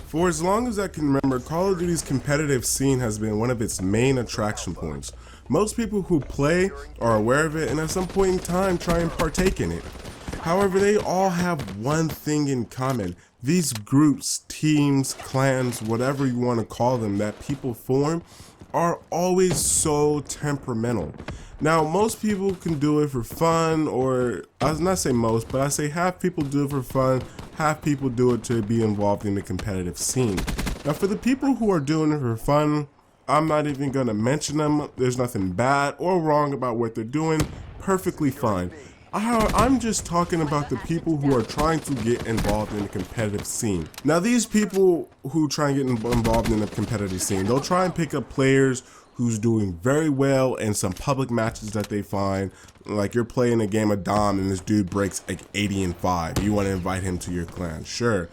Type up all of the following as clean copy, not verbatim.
For as long as I can remember, Call of Duty's competitive scene has been one of its main attraction points. Most people who play are aware of it and at some point in time try and partake in it. However, they all have one thing in common. These groups, teams, clans, whatever you want to call them, that people form are always so temperamental. Now, most people can do it for fun, or I was not say most, but I say half people do it for fun, half people do it to be involved in the competitive scene. Now, for the people who are doing it for fun, I'm not even going to mention them. There's nothing bad or wrong about what they're doing. Perfectly fine. I'm just talking about the people who are trying to get involved in the competitive scene. Now, these people who try and get involved in the competitive scene, they'll try and pick up players who's doing very well in some public matches that they find. Like, you're playing a game of Dom and this dude breaks like 80-5. You want to invite him to your clan. Sure.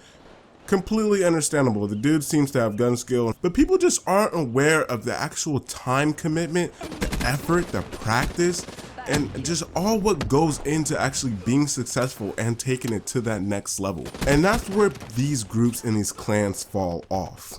Completely understandable. The dude seems to have gun skill, but people just aren't aware of the actual time commitment, the effort, the practice, and just all what goes into actually being successful and taking it to that next level. And that's where these groups and these clans fall off.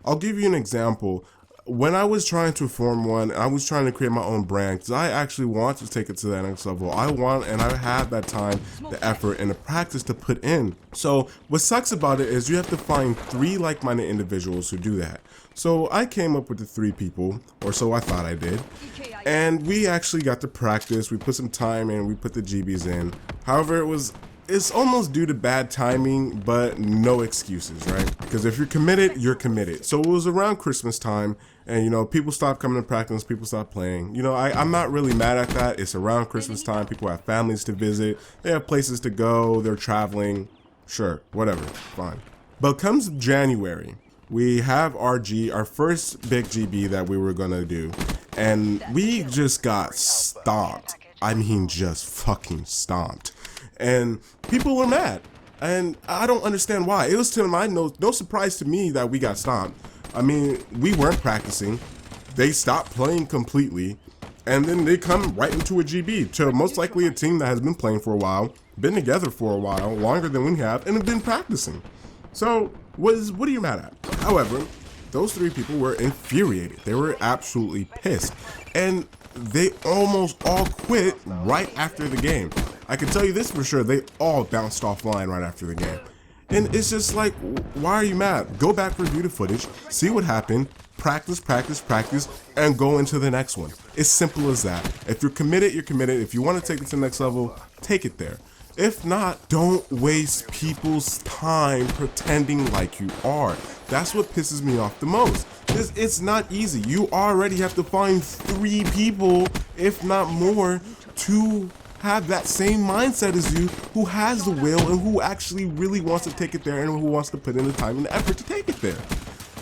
I'll give you an example. When I was trying to form one, I was trying to create my own brand because I actually want to take it to that next level. I want, and I have that time, the effort, and the practice to put in. So what sucks about it is you have to find 3 like-minded individuals who do that. So I came up with the 3 people, or so I thought I did, and we actually got to practice. We put some time in, we put the GBs in. However, it's almost due to bad timing, but no excuses, right? Because if you're committed, you're committed. So it was around Christmas time, and you know, people stopped coming to practice, people stopped playing. You know, I'm not really mad at that. It's around Christmas time, people have families to visit, they have places to go, they're traveling. Sure, whatever, fine. But comes January, we have our first big GB that we were gonna do, and we just got stomped. I mean, just fucking stomped. And people were mad, and I don't understand why. It was to my no surprise to me that we got stomped. I mean, we weren't practicing. They stopped playing completely, and then they come right into a GB to most likely a team that has been playing for a while, been together for a while, longer than we have, and have been practicing. So what are you mad at? However, those 3 people were infuriated. They were absolutely pissed, and they almost all quit right after the game. I can tell you this for sure, they all bounced offline right after the game. And it's just like, why are you mad? Go back, review the footage, see what happened, practice, and go into the next one. It's simple as that. If you're committed, you're committed. If you want to take it to the next level, take it there. If not, don't waste people's time pretending like you are. That's what pisses me off the most. Because it's not easy. You already have to find 3 people, if not more, to have that same mindset as you, who has the will and who actually really wants to take it there and who wants to put in the time and the effort to take it there.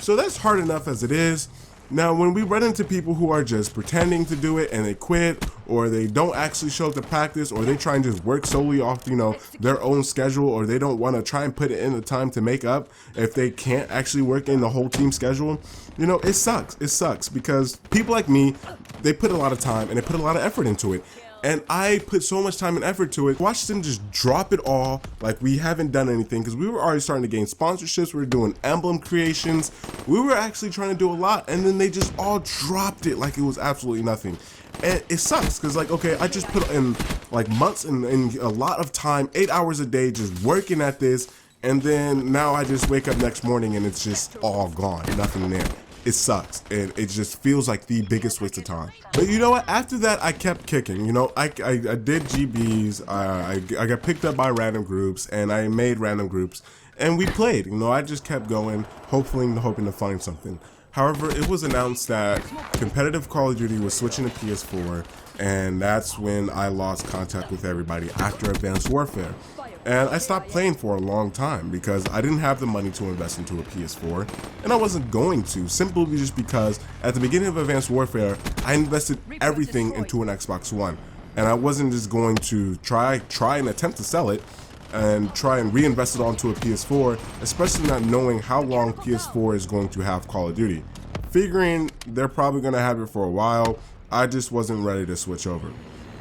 So that's hard enough as it is. Now, when we run into people who are just pretending to do it and they quit, or they don't actually show up to practice, or they try and just work solely off, you know, their own schedule, or they don't want to try and put it in the time to make up if they can't actually work in the whole team schedule, you know, it sucks. It sucks because people like me, they put a lot of time and they put a lot of effort into it. And I put so much time and effort to it. Watch them just drop it all like we haven't done anything, because we were already starting to gain sponsorships. We were doing emblem creations. We were actually trying to do a lot, and then they just all dropped it like it was absolutely nothing. And it sucks because, like, okay, I just put in like months and a lot of time, 8 hours a day just working at this, and then now I just wake up next morning and it's just all gone, nothing there. It sucks, and it just feels like the biggest waste of time. But you know what? After that, I kept kicking. You know, I did GBs. I got picked up by random groups, and I made random groups, and we played. You know, I just kept going, hoping to find something. However, it was announced that competitive Call of Duty was switching to PS4, and that's when I lost contact with everybody after Advanced Warfare. And I stopped playing for a long time because I didn't have the money to invest into a PS4, and I wasn't going to, simply just because at the beginning of Advanced Warfare, I invested everything into an Xbox One, and I wasn't just going to try and attempt to sell it and try and reinvest it onto a PS4, especially not knowing how long PS4 is going to have Call of Duty. Figuring they're probably going to have it for a while, I just wasn't ready to switch over.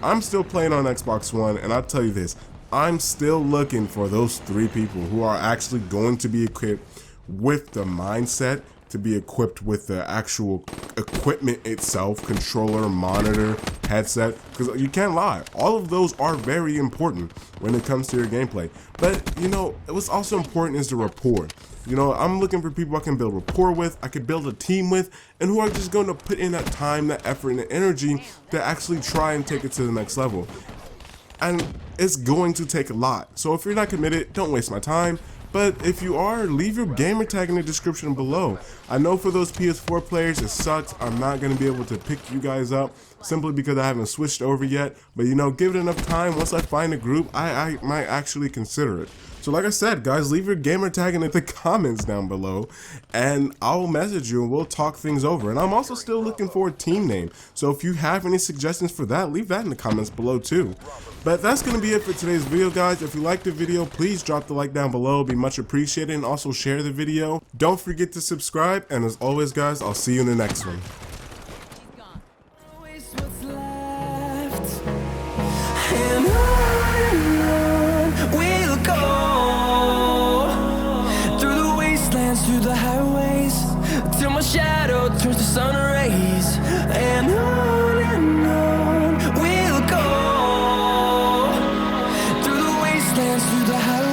I'm still playing on Xbox One, and I'll tell you this, I'm still looking for those 3 people who are actually going to be equipped with the mindset to be equipped with the actual equipment itself, controller, monitor, headset, because you can't lie, all of those are very important when it comes to your gameplay. But you know, what's also important is the rapport. You know, I'm looking for people I can build rapport with, I can build a team with, and who are just going to put in that time, that effort, and the energy to actually try and take it to the next level. And it's going to take a lot. So if you're not committed, don't waste my time. But if you are, leave your gamer tag in the description below. I know for those PS4 players, it sucks. I'm not going to be able to pick you guys up simply because I haven't switched over yet. But you know, give it enough time. Once I find a group, I might actually consider it. So like I said, guys, leave your gamer tag in the comments down below and I'll message you and we'll talk things over. And I'm also still looking for a team name. So if you have any suggestions for that, leave that in the comments below too. But that's going to be it for today's video, guys. If you liked the video, please drop the like down below. It'd be much appreciated, and also share the video. Don't forget to subscribe. And as always, guys, I'll see you in the next one. Through the highways till my shadow turns to sun rays, and on we'll go through the wastelands, through the highways.